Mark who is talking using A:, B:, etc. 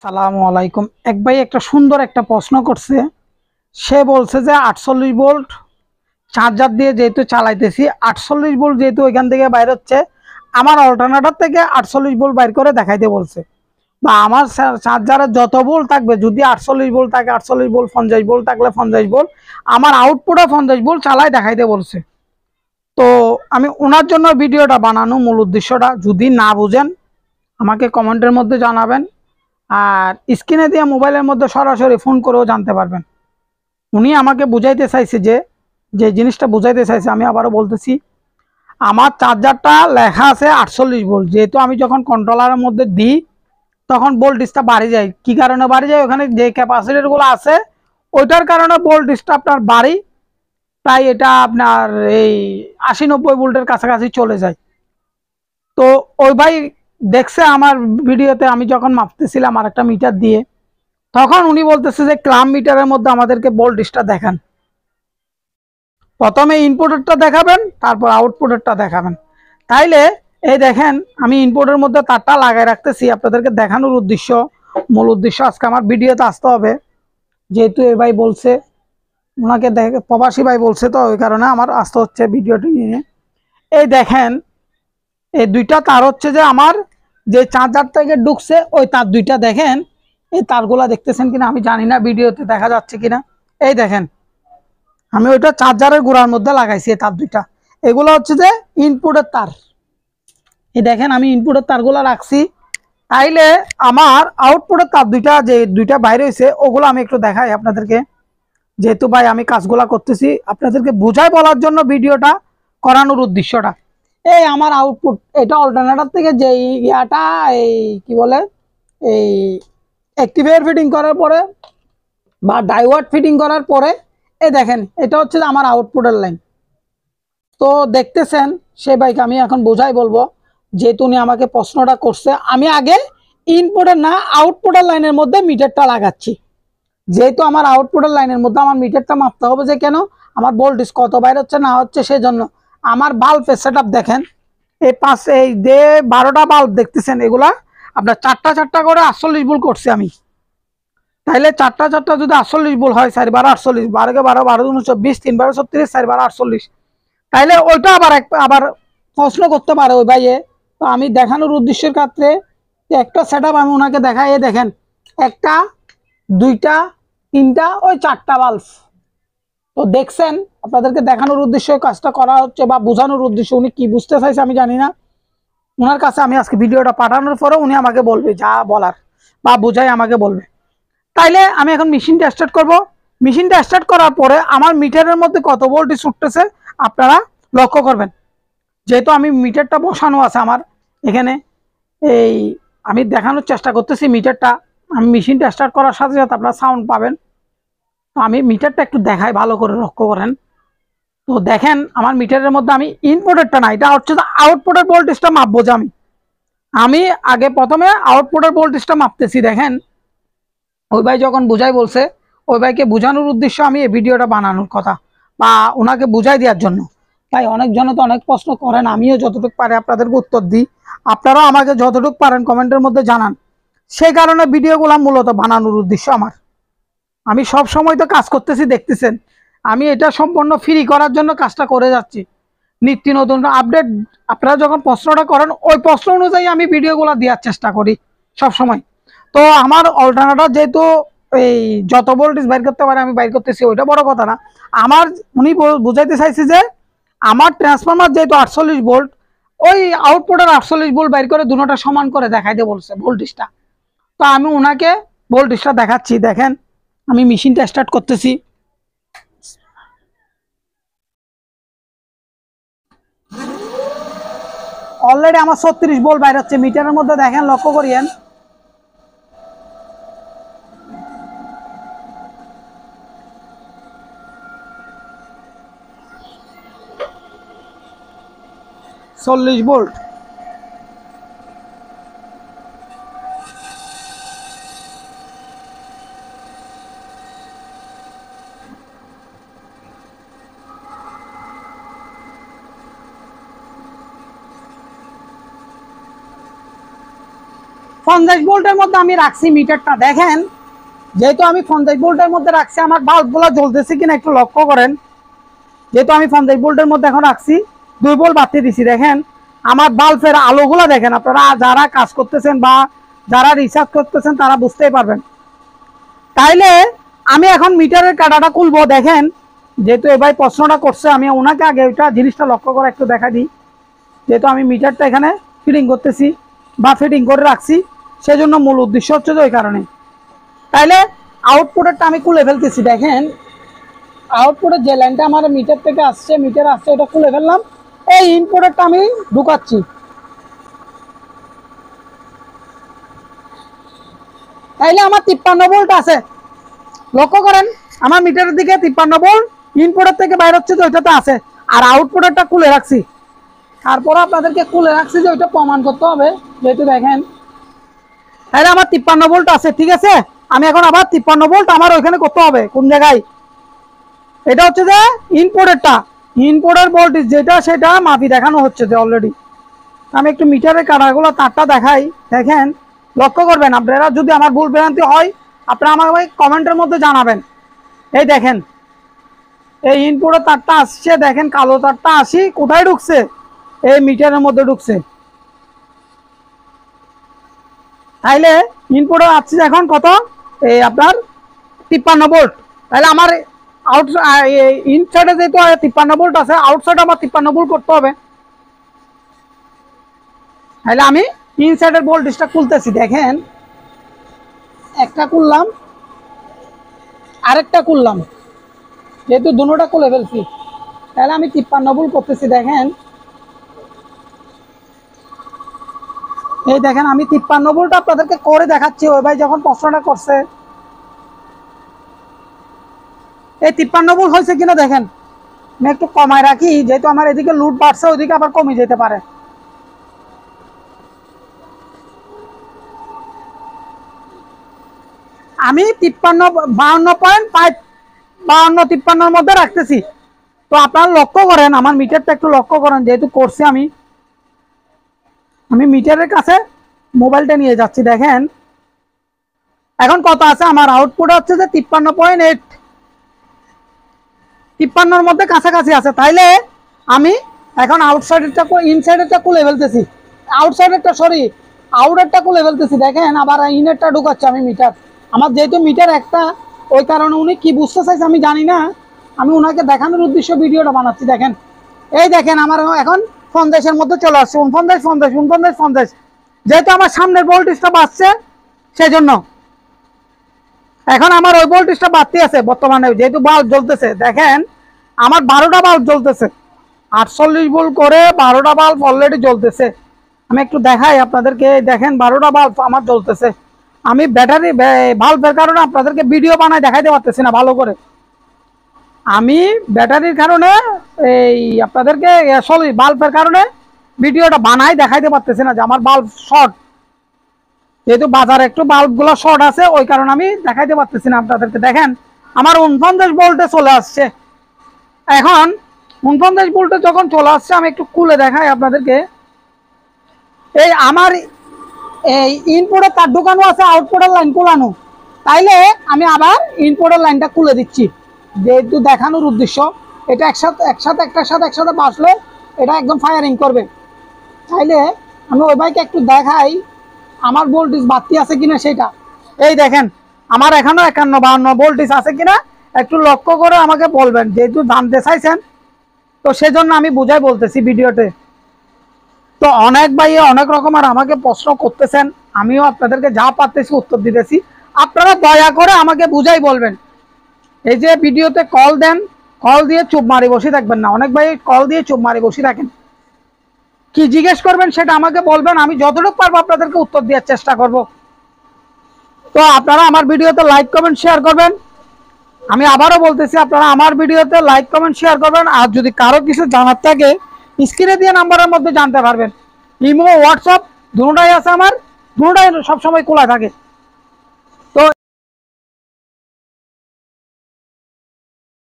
A: সালামু আলাইকুম। এক ভাই একটা সুন্দর একটা প্রশ্ন করছে। সে বলছে যে 48 ভোল্ট চার্জার দিয়ে যেহেতু চালাইতেছি, 48 ভোল্ট যেহেতু ওইখান থেকে বাইর হচ্ছে, আমার অল্টারনেটর থেকে 48 ভোল্ট বাইর করে দেখাইতে বলছে। বা আমার চার্জারে যত ভোল্ট থাকবে, যদি 48 ভোল্ট থাকে 48 ভোল্ট, 50 ভোল্ট থাকলে 50 ভোল্ট, আমার আউটপুটে 50 ভোল্ট চালাই দেখাইতে বলছে। তো আমি ওনার জন্য ভিডিওটা বানানো মূল উদ্দেশ্যটা, যদি না বুঝেন আমাকে কমেন্টের মধ্যে জানাবেন। আর স্ক্রিনে দিয়ে মোবাইলের মধ্যে সরাসরি ফোন করেও জানতে পারবেন। উনি আমাকে বুঝাইতে চাইছে যে জিনিসটা বুঝাইতে চাইছে, আমি আবারও বলতেছি। আমার চার্জারটা লেখা আছে 48 ভোল্ট, যেহেতু আমি যখন কন্ট্রোলারের মধ্যে দিই তখন ভোল্টেজটা বাড়ে যায়। কি কারণে বাড়ে যায়? ওখানে যে ক্যাপাসিটরগুলো আছে ওইটার কারণে ভোল্টেজটা আপনার বাড়ি, প্রায় এটা আপনার এই 80-90 ভোল্টের কাছাকাছি চলে যায়। তো ওই ভাই দেখছে আমার ভিডিওতে আমি যখন মাপতেছিলাম আর একটা মিটার দিয়ে, তখন উনি বলতেছে যে ক্লাম মিটারের মধ্যে আমাদেরকে ভোল্টেজটা দেখান। প্রথমে ইনপুটেরটা দেখাবেন, তারপর আউটপুটেরটা দেখাবেন। তাইলে এই দেখেন, আমি ইনপুটের মধ্যে তারটা লাগাই রাখতেছি আপনাদেরকে দেখানোর উদ্দেশ্য। মূল উদ্দেশ্য আজকে আমার ভিডিওতে আসতে হবে, যেহেতু এই ভাই বলছে, ওনাকে প্রবাসী ভাই বলছে, তো ওই কারণে আমার আসতে হচ্ছে ভিডিওটি নিয়ে। এই দেখেন, এই দুইটা তার হচ্ছে যে আমার যে চার্জার থেকে ঢুকছে ওই তার দুইটা দেখেন। এই তারগুলা দেখতেছেন কিনা আমি জানি না, ভিডিওতে দেখা যাচ্ছে কিনা। এই দেখেন, আমি ওইটা চার্জারের গোড়ার মধ্যে লাগাইছি এই তার দুইটা। এগুলো হচ্ছে যে ইনপুটের তার। এই দেখেন, আমি ইনপুটের তারগুলো রাখছি। তাইলে আমার আউটপুটের তার দুইটা, যে দুইটা বাইরে হয়েছে, ওগুলো আমি একটু দেখাই আপনাদেরকে। যেহেতু ভাই আমি কাজগুলা করতেছি, আপনাদেরকে বুঝাই বলার জন্য ভিডিওটা করানোর উদ্দেশ্যটা। এই আমার আউটপুট, এটা অল্টারনেটর থেকে যে ইয়াটা, এই কি বলে, এই অ্যাক্টিভেটর ফিটিং করার পরে বা ডাইওয়ার্ড ফিটিং করার পরে, এই দেখেন, এটা হচ্ছে আমার আউটপুটের লাইন। তো দেখতেছেন, সে ভাইকে আমি এখন বোঝাই বলবো, যেহেতু উনি আমাকে প্রশ্নটা করছে। আমি আগে ইনপুটের না আউটপুটের লাইনের মধ্যে মিটারটা লাগাচ্ছি। যেহেতু আমার আউটপুটের লাইনের মধ্যে আমার মিটারটা মাপতে হবে, যে কেন আমার ভোল্টেজ কত বাইর হচ্ছে না হচ্ছে, সেই জন্য। আমার বাল্বের সেট আপ দেখেন, এই পাশে এই যে 12টা বাল্ব দেখতেছেন, এগুলা আপনার চারটা চারটা করে 48 ভোল্ট করছি আমি। তাইলে চারটা চারটা যদি 48 ভোল্ট হয়, 4 12 48, 12 কে 12, 12 দুগুণে 24, 3 12 36, 4 12 48। তাইলে ওইটা আবার প্রশ্ন করতে পারে ওই ভাইয়ে। তো আমি দেখানোর উদ্দেশ্যের ক্ষেত্রে একটা সেট আপ আমি ওনাকে দেখাই। দেখেন, একটা, দুইটা, তিনটা, ওই চারটা বাল্ব। তো দেখছেন, আপনাদেরকে দেখানোর উদ্দেশ্যে কাজটা করা হচ্ছে বা বোঝানোর উদ্দেশ্য। উনি কি বুঝতে চাইছে আমি জানি না। ওনার কাছে আমি আজকে ভিডিওটা পাঠানোর পরে উনি আমাকে বলবে যা বলার, বা বোঝাই আমাকে বলবে। তাইলে আমি এখন মেশিনটা স্টার্ট করব। মেশিনটা স্টার্ট করার পরে আমার মিটারের মধ্যে কত ভোল্টেজ উঠতেছে আপনারা লক্ষ্য করবেন। যেহেতু আমি মিটারটা বসানো আছে আমার এখানে, এই আমি দেখানোর চেষ্টা করতেছি মিটারটা। আমি মেশিনটা স্টার্ট করার সাথে সাথে আপনারা সাউন্ড পাবেন। তো আমি মিটারটা একটু দেখাই, ভালো করে লক্ষ্য করেন। তো দেখেন, আমার মিটারের মধ্যে আমি ইনপুটেরটা না, এটা হচ্ছে আউটপুটের ভোল্টেজটা মাপবো। যে আমি আগে প্রথমে আউটপুটের ভোল্টেজটা মাপতেছি। দেখেন, ওই ভাই যখন বুঝাই বলছে, ওই ভাইকে বোঝানোর উদ্দেশ্য আমি এই ভিডিওটা বানানোর কথা, বা ওনাকে বুঝাই দেওয়ার জন্য। তাই অনেকজনে তো অনেক প্রশ্ন করেন, আমিও যতটুকু পারি আপনাদেরকে উত্তর দিই। আপনারাও আমাকে যতটুকু পারেন কমেন্টের মধ্যে জানান। সেই কারণে ভিডিওগুলো মূলত বানানোর উদ্দেশ্য আমার। আমি সব সময় তো কাজ করতেছি, দেখতেছেন। আমি এটা সম্পূর্ণ ফ্রি করার জন্য কাজটা করে যাচ্ছি। নিত্য নতুন আপডেট আপনারা যখন প্রশ্নটা করেন, ওই প্রশ্ন অনুযায়ী আমি ভিডিওগুলো দেওয়ার চেষ্টা করি সব সময়। তো আমার অল্টারনেটর যেহেতু এই যত ভোল্টেজ বাইর করতে পারে আমি বাইর করতেছি, ওইটা বড় কথা না। আমার উনি বুঝাইতে চাইছে যে আমার ট্রান্সফরমার যেহেতু 48 ভোল্ট, ওই আউটপুটের 48 ভোল্ট বাইর করে দুটোটা সমান করে দেখাইতে বলছে ভোল্টেজটা। তো আমি ওনাকে ভোল্টেজটা দেখাচ্ছি। দেখেন, আমি মেশিনটা স্টার্ট করতেছি। অলরেডি আমার 36 ভোল্ট বাইর হচ্ছে মিটারের মধ্যে, দেখেন লক্ষ্য করিয়েন। চল্লিশ ভোল্ট। 50 ভোল্টের মধ্যে আমি রাখছি মিটারটা। দেখেন যেহেতু আমি 50 ভোল্টের মধ্যে রাখছি, আমার বাল্বগুলো জ্বলতেছে কিনা একটু লক্ষ্য করেন। যেহেতু আমি 50 ভোল্টের মধ্যে এখন রাখছি, 2 ভোল্ট বাড়তে দিছি, দেখেন আমার বাল্বের আলোগুলো দেখেন। আপনারা যারা কাজ করতেছেন বা যারা রিসার্চ করতেছেন তারা বুঝতেই পারবেন। তাইলে আমি এখন মিটারের কাটাটা খুলবো। দেখেন যেহেতু এ ভাই প্রশ্নটা করছে, আমি ওনাকে আগে ওইটা জিনিসটা লক্ষ্য করে একটু দেখা দিই। যেহেতু আমি মিটারটা এখানে ফিটিং করতেছি বা ফিটিং করে রাখছি, সেজন্য মূল উদ্দেশ্য হচ্ছে যে ওই কারণে। তাইলে আউটপুটেরটা আমি খুলে ফেলতেছি। দেখেন আউটপুটের যে লাইনটা আমার মিটার থেকে আসছে, মিটার আসছে, এটা খুলে ফেললাম। এই ইনপুটেরটা আমি ঢুকাচ্ছি। তাইলে আমার 53 ভোল্ট আছে, লক্ষ্য করেন আমার মিটারের দিকে 53 ভোল্ট ইনপুটের থেকে বাইরে হচ্ছে, যে ওইটাতে আছে। আর আউটপুটেরটা খুলে রাখছি। তারপর আপনাদেরকে খুলে রাখছি যে ওইটা প্রমাণ করতে হবে। যেহেতু দেখেন তাহলে আমার 53 ভোল্ট আছে, ঠিক আছে। আমি এখন আবার 53 ভোল্ট আমার ওইখানে করতে হবে কোন জায়গায়। এটা হচ্ছে যে ইনপুটেরটা, ইনপুটের ভোল্টেজ যেটা সেটা মাপি দেখানো হচ্ছে যে অলরেডি। আমি একটু মিটারের কাটাগুলো তারটা দেখাই। দেখেন লক্ষ্য করবেন, আপনারা যদি আমার ভুল ভ্রান্তি হয় আপনারা আমাকে কমেন্টের মধ্যে জানাবেন। এই দেখেন এই ইনপুটের তারটা আসছে, দেখেন কালো তারটা আসি কোথায় ঢুকছে, এই মিটারের মধ্যে ঢুকছে। তাইলে ইনপুটে আসছে এখন কত, এই আপনার 53 ভোল্ট। তাহলে আমার আউট ইনসাইডে যেহেতু 53 ভোল্ট আছে, আউটসাইডে আমার 53 ভোল্ট করতে হবে। তাহলে আমি ইনসাইডের ভোল্টেজটা খুলতেছি। দেখেন একটা খুললাম, আরেকটা খুললাম, যেহেতু দুটোটা খুলে ফেলছি, তাহলে আমি 53 ভোল্ট করতেছি। দেখেন এই দেখেন আমি 53 ভোল্ট আপনাদেরকে করে দেখাচ্ছি। ওই ভাই যখন প্রশ্নটা করছে এই 53 ভোল্ট হয়েছে কিনা দেখেন। আমি একটু কমায় রাখি, যেহেতু আমার এদিকে লুট বাড়ছে, ওইদিকে আবার কমে যেতে পারে। আমি 52.5 52-53 মধ্যে রাখতেছি। তো আপনারা লক্ষ্য করেন আমার মিটারটা একটু লক্ষ্য করেন, যেহেতু করছি আমি মিটারের কাছে মোবাইলটা নিয়ে যাচ্ছি। দেখেন এখন কত আছে, আমার আউটপুট হচ্ছে যে 53.8, 53-র মধ্যে কাছাকাছি আছে। তাইলে আমি এখন আউটসাইডেরটা ইনসাইডেরটা খুলে ফেলতেছি, আউটসাইডেরটা সরি আউটারটা খুলে ফেলতেছি। দেখেন আবার ইনেরটা ঢুকাচ্ছি আমি মিটার। আমার যেহেতু মিটার একটা, ওই কারণে উনি কি বুঝতে চাইছে আমি জানি না, আমি ওনাকে দেখানোর উদ্দেশ্য ভিডিওটা বানাচ্ছি। দেখেন এই দেখেন আমার এখন 50-এর মধ্যে চলে আসছে, 49, যেহেতু আমার সামনের ভোল্টেজটা বাড়ছে সেজন্য এখন আমার ওই ভোল্টেজটা বাড়তি আছে বর্তমানে, যেহেতু বাল্ব জ্বলতেছে। দেখেন আমার 12টা বাল্ব জ্বলতেছে, 48 ভোল্ট করে 12টা বাল্ব অলরেডি জ্বলতেছে। আমি একটু দেখাই আপনাদেরকে। দেখেন 12টা বাল্ব আমার জ্বলতেছে। আমি ব্যাটারি বাল্বের কারণে আপনাদেরকে ভিডিও বানাই দেখাইতে পারতেছি না ভালো করে। আমি ব্যাটারির কারণে এই আপনাদেরকে সরি বাল্বের কারণে ভিডিওটা বানাই দেখাইতে পারতেছি না যে আমার বাল্ব শর্ট, যেহেতু বাজারে একটু বাল্বগুলো শর্ট আছে, ওই কারণে আমি দেখাইতে পারতেছি না আপনাদেরকে। দেখেন আমার 49 ভোল্টে চলে আসছে। এখন 49 ভোল্টে যখন চলে আসছে, আমি একটু খুলে দেখাই আপনাদেরকে। এই আমার এই ইনপুটের তার ঢুকানো আছে, আউটপুটের লাইন খোলানো। তাইলে আমি আবার ইনপুটের লাইনটা খুলে দিচ্ছি, যেহেতু দেখানোর উদ্দেশ্য। এটা একসাথে বাসলে এটা একদম ফায়ারিং করবে। তাইলে আমি ওই বাইকে একটু দেখাই আমার ভোল্টেজ বাড়তি আছে কিনা সেটা। এই দেখেন আমার এখনো 51-52 ভোল্টেজ আছে কিনা একটু লক্ষ্য করে আমাকে বলবেন, যেহেতু জানতে চাইছেন তো সেজন্য আমি বুঝাই বলতেছি ভিডিওতে। তো অনেক ভাই অনেক রকমের আমাকে প্রশ্ন করতেছেন, আমিও আপনাদেরকে যা পারতেছি উত্তর দিতেছি। আপনারা দয়া করে আমাকে বুঝাই বলবেন। এই যে ভিডিওতে কল দেন, কল দিয়ে চুপ মারি বসে থাকবেন না। অনেক ভাই কল দিয়ে চুপ মারি বসে থাকেন, কি জিজ্ঞেস করবেন সেটা আমাকে বলবেন, আমি যতটুকু পারবো আপনাদেরকে উত্তর দেওয়ার চেষ্টা করব। তো আপনারা আমার ভিডিওতে লাইক কমেন্ট শেয়ার করবেন। আমি আবারও বলতেছি আপনারা আমার ভিডিওতে লাইক কমেন্ট শেয়ার করবেন। আর যদি কারো কিছু জানার থাকে স্ক্রিনে দিয়ে নাম্বারের মধ্যে জানতে পারবেন। ইমো হোয়াটসঅ্যাপ দুটোটাই আছে আমার, দুটোটাই সবসময় খোলা থাকে।